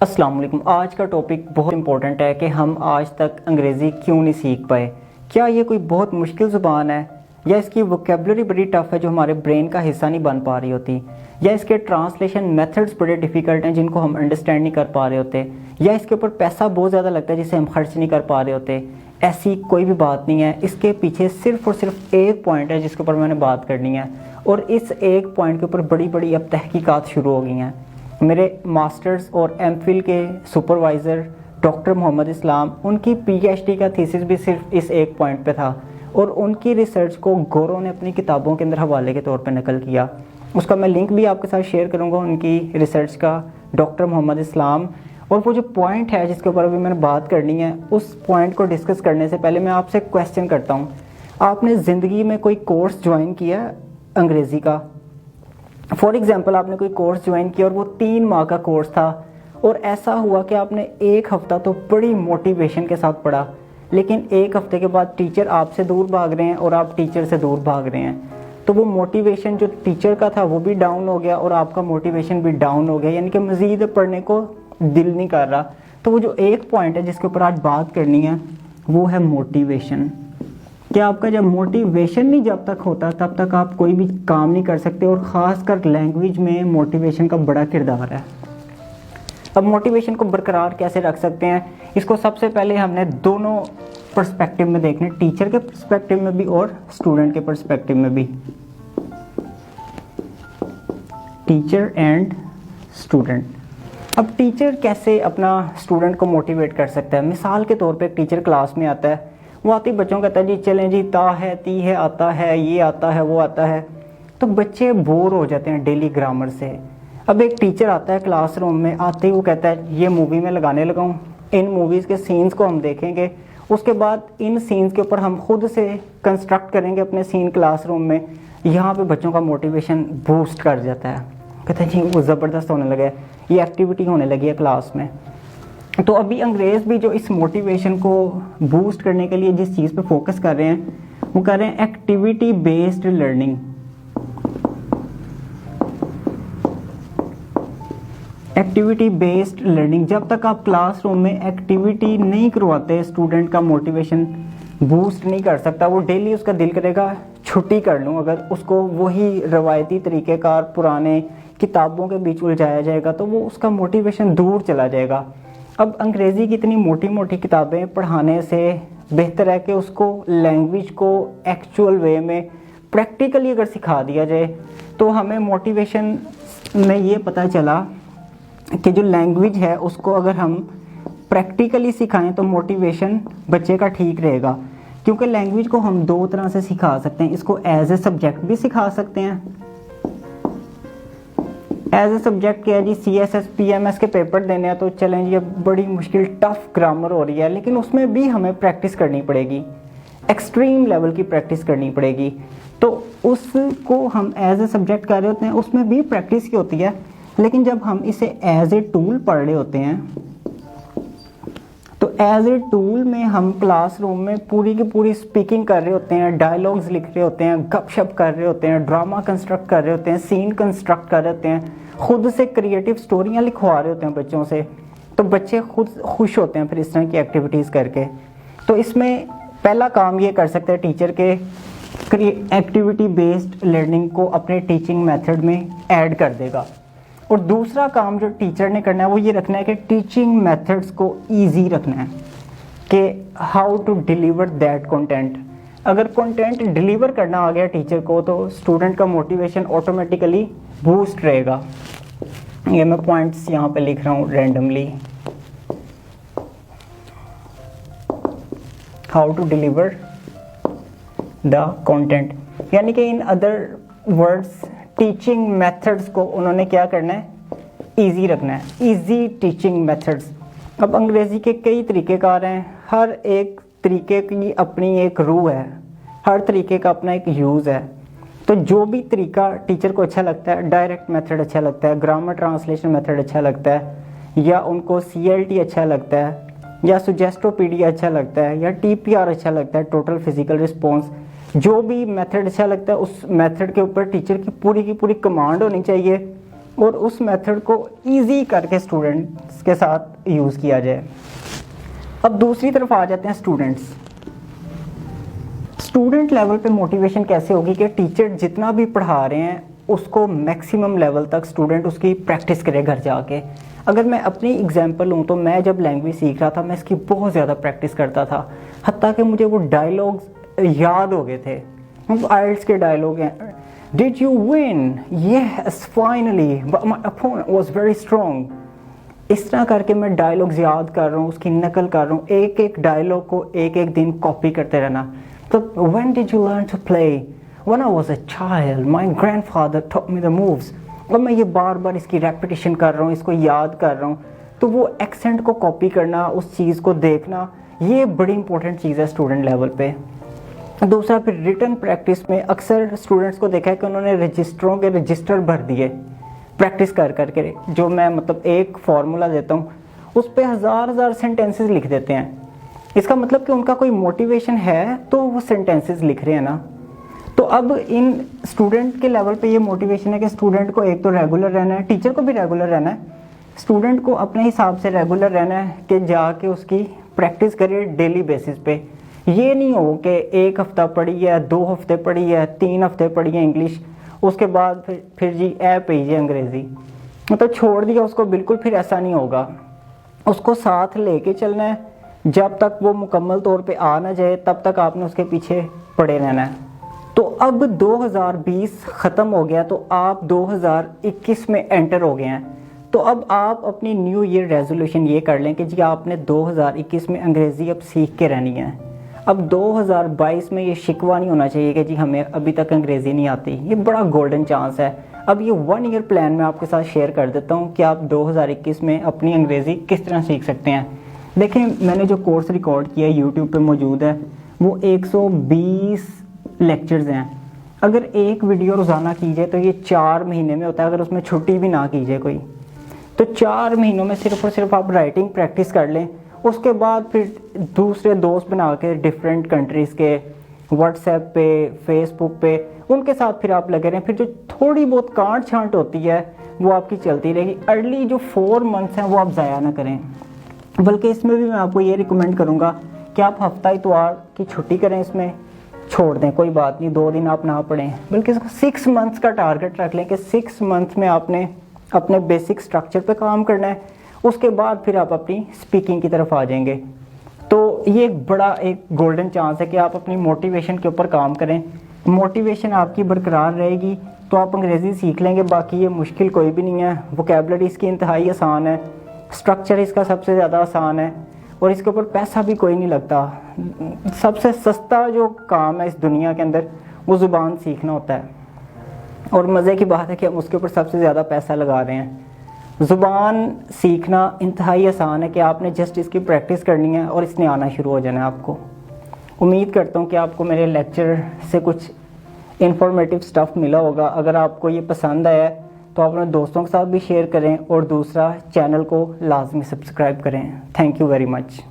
السلام علیکم۔ آج کا ٹاپک بہت امپورٹنٹ ہے کہ ہم آج تک انگریزی کیوں نہیں سیکھ پائے۔ کیا یہ کوئی بہت مشکل زبان ہے، یا اس کی ووکیبلری بڑی ٹف ہے جو ہمارے برین کا حصہ نہیں بن پا رہی ہوتی، یا اس کے ٹرانسلیشن میتھڈز بڑے ڈیفیکلٹ ہیں جن کو ہم انڈرسٹینڈ نہیں کر پا رہے ہوتے، یا اس کے اوپر پیسہ بہت زیادہ لگتا ہے جسے ہم خرچ نہیں کر پا رہے ہوتے۔ ایسی کوئی بھی بات نہیں ہے، اس کے پیچھے صرف اور صرف ایک پوائنٹ ہے جس کے اوپر میں نے بات کرنی ہے، اور اس ایک پوائنٹ کے اوپر بڑی بڑی اب تحقیقات شروع ہو گئی ہیں۔ میرے ماسٹرز اور ایم فل کے سپروائزر ڈاکٹر محمد اسلام، ان کی پی ایچ ڈی کا تھیسس بھی صرف اس ایک پوائنٹ پہ تھا، اور ان کی ریسرچ کو گورو نے اپنی کتابوں کے اندر حوالے کے طور پہ نقل کیا۔ اس کا میں لنک بھی آپ کے ساتھ شیئر کروں گا، ان کی ریسرچ کا، ڈاکٹر محمد اسلام۔ اور وہ جو پوائنٹ ہے جس کے اوپر ابھی میں نے بات کرنی ہے، اس پوائنٹ کو ڈسکس کرنے سے پہلے میں آپ سے کویسچن کرتا ہوں، آپ نے زندگی میں کوئی کورس جوائن کیا انگریزی کا؟ فار ایگزامپل آپ نے کوئی کورس جوائن کیا اور وہ 3 ماہ کا کورس تھا، اور ایسا ہوا کہ آپ نے ایک ہفتہ تو بڑی موٹیویشن کے ساتھ پڑھا، لیکن ایک ہفتے کے بعد ٹیچر آپ سے دور بھاگ رہے ہیں اور آپ ٹیچر سے دور بھاگ رہے ہیں، تو وہ موٹیویشن جو ٹیچر کا تھا وہ بھی ڈاؤن ہو گیا اور آپ کا موٹیویشن بھی ڈاؤن ہو گیا، یعنی کہ مزید پڑھنے کو دل نہیں کر رہا۔ تو وہ جو ایک پوائنٹ ہے جس کے اوپر آج بات کرنی ہے وہ ہے موٹیویشن۔ کہ آپ کا جب موٹیویشن نہیں جب تک ہوتا تب تک آپ کوئی بھی کام نہیں کر سکتے، اور خاص کر لینگویج میں موٹیویشن کا بڑا کردار ہے۔ اب موٹیویشن کو برقرار کیسے رکھ سکتے ہیں، اس کو سب سے پہلے ہم نے دونوں پرسپیکٹیو میں دیکھنا ہے، ٹیچر کے پرسپیکٹیو میں بھی اور اسٹوڈنٹ کے پرسپیکٹیو میں بھی۔ Teacher and student. اب ٹیچر کیسے اپنا اسٹوڈنٹ کو موٹیویٹ کر سکتا ہے؟ مثال کے طور پہ ایک ٹیچر کلاس میں آتا ہے، وہ آتی بچوں کو کہتا ہے جی چلیں جی تا ہے تی ہے آتا ہے، یہ آتا ہے وہ آتا ہے، تو بچے بور ہو جاتے ہیں ڈیلی گرامر سے۔ اب ایک ٹیچر آتا ہے کلاس روم میں، آتے ہی وہ کہتا ہے یہ مووی میں لگانے لگاؤں، ان موویز کے سینز کو ہم دیکھیں گے، اس کے بعد ان سینز کے اوپر ہم خود سے کنسٹرکٹ کریں گے اپنے سین کلاس روم میں۔ یہاں پہ بچوں کا موٹیویشن بوسٹ کر جاتا ہے، کہتے ہیں جی وہ زبردست ہونے لگا ہے، یہ ایکٹیویٹی ہونے لگی ہے کلاس میں۔ تو ابھی انگریز بھی جو اس موٹیویشن کو بوسٹ کرنے کے لیے جس چیز پہ فوکس کر رہے ہیں وہ کر رہے ہیں activity based learning. Activity based learning, جب تک آپ کلاس روم میں ایکٹیویٹی نہیں کرواتے اسٹوڈنٹ کا موٹیویشن بوسٹ نہیں کر سکتا۔ وہ ڈیلی اس کا دل کرے گا چھٹی کر لوں، اگر اس کو وہی روایتی طریقہ کار پرانے کتابوں کے بیچ الجھایا جائے گا تو وہ اس کا موٹیویشن دور چلا جائے گا۔ اب انگریزی کی اتنی موٹی موٹی کتابیں پڑھانے سے بہتر ہے کہ اس کو لینگویج کو ایکچوئل وے میں پریکٹیکلی اگر سکھا دیا جائے تو ہمیں موٹیویشن میں یہ پتہ چلا کہ جو لینگویج ہے اس کو اگر ہم پریکٹیکلی سکھائیں تو موٹیویشن بچے کا ٹھیک رہے گا، کیونکہ لینگویج کو ہم 2 طرح سے سکھا سکتے ہیں۔ اس کو ایز اے سبجیکٹ بھی سکھا سکتے ہیں۔ ایز اے سبجیکٹ کیا ہے جی C S S P M S کے پیپر دینے ہیں تو چلیں جی اب بڑی مشکل ٹف گرامر ہو رہی ہے، لیکن اس میں بھی ہمیں پریکٹس کرنی پڑے گی، ایکسٹریم لیول کی پریکٹس کرنی پڑے گی، تو اس کو ہم ایز اے سبجیکٹ کر رہے ہوتے ہیں، اس میں بھی پریکٹس کی ہوتی ہے۔ لیکن جب ہم اسے ایز اے ٹول پڑھ رہے ہوتے ہیں تو ایز اے ٹول میں ہم کلاس روم میں پوری کی پوری اسپیکنگ کر رہے ہوتے ہیں، ڈائلاگز لکھ رہے ہوتے ہیں، گپ شپ کر رہے ہوتے ہیں، ڈرامہ کنسٹرکٹ کر رہے ہوتے ہیں، سین کنسٹرکٹ کر رہے ہوتے ہیں، خود سے کریٹیو سٹوریاں لکھوا رہے ہوتے ہیں بچوں سے، تو بچے خود خوش ہوتے ہیں پھر اس طرح کی ایکٹیویٹیز کر کے۔ تو اس میں پہلا کام یہ کر سکتے ہیں ٹیچر کے ایکٹیویٹی بیسڈ لرننگ کو اپنے ٹیچنگ میتھڈ میں ایڈ کر دے گا۔ اور دوسرا کام جو ٹیچر نے کرنا ہے وہ یہ رکھنا ہے کہ ٹیچنگ میتھڈس کو ایزی رکھنا ہے، کہ how to deliver that content. اگر کنٹینٹ ڈیلیور کرنا آ گیا ٹیچر کو تو اسٹوڈنٹ کا موٹیویشن آٹومیٹیکلی بوسٹ رہے گا۔ یہ میں پوائنٹس یہاں پہ لکھ رہا ہوں randomly, how to deliver the content, یعنی کہ in other words teaching methods کو انہوں نے کیا کرنا ہے، ایزی رکھنا ہے، ایزی ٹیچنگ میتھڈس۔ اب انگریزی کے کئی طریقے کار ہیں، ہر ایک طریقے کی اپنی ایک روح ہے، ہر طریقے کا اپنا ایک یوز ہے، تو جو بھی طریقہ ٹیچر کو اچھا لگتا ہے، ڈائریکٹ میتھڈ اچھا لگتا ہے، گرامر ٹرانسلیشن میتھڈ اچھا لگتا ہے، یا ان کو سی ایل ٹی اچھا لگتا ہے، یا سجیسٹو پی ڈی اچھا لگتا ہے، یا ٹی پی آر اچھا لگتا ہے، ٹوٹل فزیکل رسپانس، جو بھی میتھڈ اچھا لگتا ہے اس میتھڈ کے اوپر ٹیچر کی پوری کمانڈ ہونی چاہیے، اور اس میتھڈ کو ایزی کر کے اسٹوڈنٹس کے ساتھ یوز کیا جائے. اب دوسری طرف آ جاتے ہیں اسٹوڈنٹس. اسٹوڈنٹ لیول پہ موٹیویشن کیسے ہوگی کہ ٹیچر جتنا بھی پڑھا رہے ہیں اس کو میکسیمم لیول تک اسٹوڈنٹ اس کی پریکٹس کرے گھر جا کے. اگر میں اپنی اگزامپل لوں تو میں جب لینگویج سیکھ رہا تھا میں اس کی بہت زیادہ پریکٹس کرتا تھا, حتیٰ کہ مجھے وہ ڈائلاگز یاد ہو گئے تھے. آئلٹس کے ڈائلاگ ہیں, Did you win? Yes, finally. But my opponent was very strong. اس طرح کر کے میں ڈائلاگز یاد کر رہا ہوں, اس کی نقل کر رہا ہوں, ایک ایک ڈائلاگ کو ایک ایک دن کاپی کرتے رہنا. تو when did you learn to play? When I was a child, my grandfather taught me the moves. اور میں یہ بار بار اس کی ریپیٹیشن کر رہا ہوں, اس کو یاد کر رہا ہوں. تو وہ ایکسنٹ کو کاپی کرنا, اس چیز کو دیکھنا, یہ بڑی امپورٹنٹ چیز ہے اسٹوڈنٹ لیول پہ. دوسرا پھر ریٹن پریکٹس میں اکثر اسٹوڈنٹس کو دیکھا ہے کہ انہوں نے رجسٹروں کے رجسٹر بھر دیے پریکٹس کر کر کے. جو میں مطلب ایک فارمولا دیتا ہوں اس پہ ہزار سینٹینسز لکھ دیتے ہیں. اس کا مطلب کہ ان کا کوئی موٹیویشن ہے تو وہ سینٹینسز لکھ رہے ہیں نا. تو اب ان اسٹوڈنٹ کے لیول پہ یہ موٹیویشن ہے کہ اسٹوڈنٹ کو ایک تو ریگولر رہنا ہے, ٹیچر کو بھی ریگولر رہنا ہے, اسٹوڈنٹ کو اپنے حساب سے ریگولر رہنا ہے کہ جا کے اس کی پریکٹس کرے ڈیلی بیسس پہ. یہ نہیں ہو کہ ایک ہفتہ پڑھی ہے, 2 ہفتے پڑھی ہے, 3 ہفتے پڑھی ہے انگلش, اس کے بعد پھر جی پی جی انگریزی, مطلب چھوڑ دیا اس کو بالکل. پھر ایسا نہیں ہوگا, اس کو ساتھ لے کے چلنا ہے. جب تک وہ مکمل طور پہ آ نہ جائے تب تک آپ نے اس کے پیچھے پڑے رہنا ہے. تو اب 2020 ختم ہو گیا تو آپ 2021 میں انٹر ہو گئے ہیں. تو اب آپ اپنی نیو ایئر ریزولوشن یہ کر لیں کہ جی آپ نے 2021 میں انگریزی اب سیکھ کے رہنی ہے. اب 2022 میں یہ شکوہ نہیں ہونا چاہیے کہ جی ہمیں ابھی تک انگریزی نہیں آتی. یہ بڑا گولڈن چانس ہے. اب یہ 1 ایئر پلان میں آپ کے ساتھ شیئر کر دیتا ہوں کہ آپ 2021 میں اپنی انگریزی کس طرح سیکھ سکتے ہیں. دیکھیں میں نے جو کورس ریکارڈ کیا ہے یوٹیوب پہ موجود ہے, وہ 120 لیکچرز ہیں. اگر ایک ویڈیو روزانہ کی جائے تو یہ 4 مہینے میں ہوتا ہے, اگر اس میں چھٹی بھی نہ کی جائے کوئی. تو 4 مہینوں میں صرف اور صرف آپ رائٹنگ پریکٹس کر لیں. اس کے بعد پھر دوسرے دوست بنا کے ڈفرینٹ کنٹریز کے واٹس ایپ پہ, فیس بک پہ, ان کے ساتھ پھر آپ لگے رہیں. پھر جو تھوڑی بہت کانٹ چھانٹ ہوتی ہے وہ آپ کی چلتی رہے گی. ارلی جو 4 منتھس ہیں وہ آپ ضائع نہ کریں, بلکہ اس میں بھی میں آپ کو یہ ریکمینڈ کروں گا کہ آپ ہفتہ اتوار کی چھٹی کریں, اس میں چھوڑ دیں, کوئی بات نہیں, 2 دن آپ نہ پڑھیں, بلکہ اس کو 6 منتھس کا ٹارگٹ رکھ لیں کہ 6 منتھ میں آپ نے اپنے بیسک سٹرکچر پہ کام کرنا ہے. اس کے بعد پھر آپ اپنی اسپیکنگ کی طرف آ جائیں گے. تو یہ ایک گولڈن چانس ہے کہ آپ اپنی موٹیویشن کے اوپر کام کریں. موٹیویشن آپ کی برقرار رہے گی تو آپ انگریزی سیکھ لیں گے. باقی یہ مشکل کوئی بھی نہیں ہے. ووکیبلری اس کی انتہائی آسان ہے, اسٹرکچر اس کا سب سے زیادہ آسان ہے, اور اس کے اوپر پیسہ بھی کوئی نہیں لگتا. سب سے سستا جو کام ہے اس دنیا کے اندر وہ زبان سیکھنا ہوتا ہے, اور مزے کی بات ہے کہ ہم اس کے اوپر سب سے زیادہ پیسہ لگا رہے ہیں. زبان سیکھنا انتہائی آسان ہے کہ آپ نے جسٹ اس کی پریکٹس کرنی ہے اور اس نے آنا شروع ہو جانا ہے آپ کو. امید کرتا ہوں کہ آپ کو میرے لیکچر سے کچھ انفارمیٹیو سٹف ملا ہوگا. اگر آپ کو یہ پسند آیا ہے تو آپ اپنے دوستوں کے ساتھ بھی شیئر کریں, اور دوسرا چینل کو لازمی سبسکرائب کریں. Thank you very much.